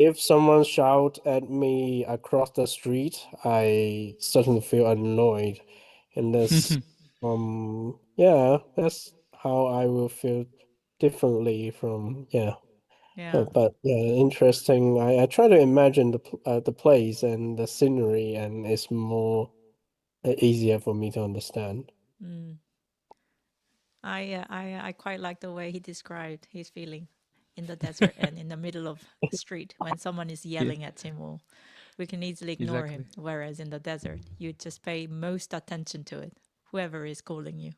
If someone shout at me across the street, I certainly feel annoyed. And that's that's how I will feel differently from Yeah. But interesting. I try to imagine the place and the scenery, and it's more easier for me to understand. Mm. I quite like the way he described his feeling in the desert and in the middle of the street when someone is Yeah, yelling at him, or we can easily ignore him. exactly. Whereas in the desert, you just pay most attention to it, whoever is calling you.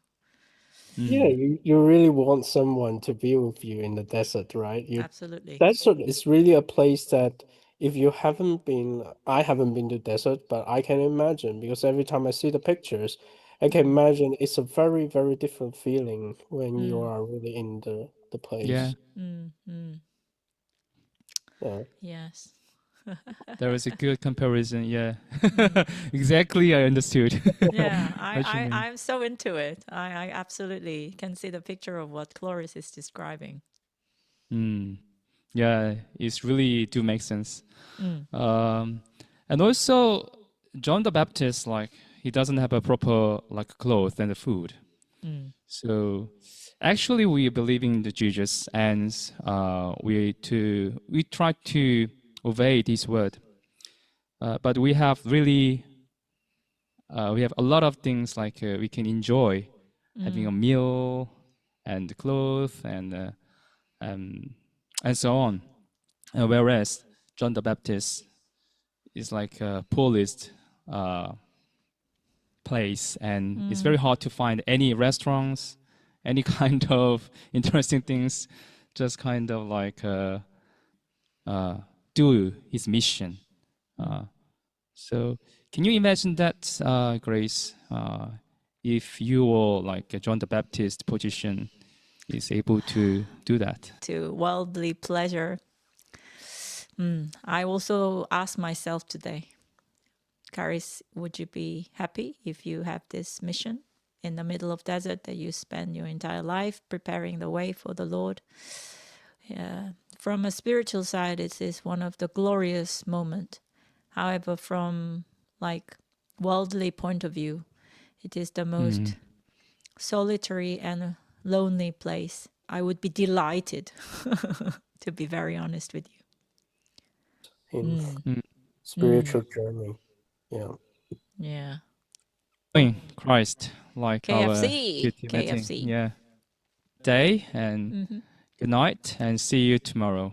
Yeah, Mm. you really want someone to be with you in the desert, right? Absolutely. Desert is really a place that if you haven't been, I haven't been to desert, but I can imagine because every time I see the pictures, I can imagine it's a very, very different feeling when you Mm. are really in the Yeah, place. Mm. Mm. Yeah. Yes. there was a good comparison. Yeah, Mm. exactly. I understood Yeah, what you mean. I'm so into it. I absolutely can see the picture of what Chloris is describing. Mm. Yeah, it's really do make sense. Mm. And also, John the Baptist, like he doesn't have a proper like clothes and food. Mm. So actually, we believe in the Jesus, and we try to obey this word. But we have really we have a lot of things like we can enjoy having a Mm. meal and clothes and so on. Whereas John the Baptist is like a poorest place, and it's very Mm. hard to find any restaurants, any kind of interesting things. Just kind of like do his mission. Mm. So, can you imagine that, Grace? If you were like a John the Baptist position, is able to do that? To worldly pleasure. I also asked myself today, Charis, would you be happy if you have this mission in the middle of desert that you spend your entire life preparing the way for the Lord? Yeah. From a spiritual side, it is one of the glorious moment. However, from like worldly point of view, it is the Mm. most solitary and lonely place. I would be delighted, to be very honest with In you. Mm. spiritual journey. Yeah. Yeah. Knowing Christ, like our KFC. cutie meeting. KFC. Yeah. Day and Mm-hmm. good night, and see you tomorrow.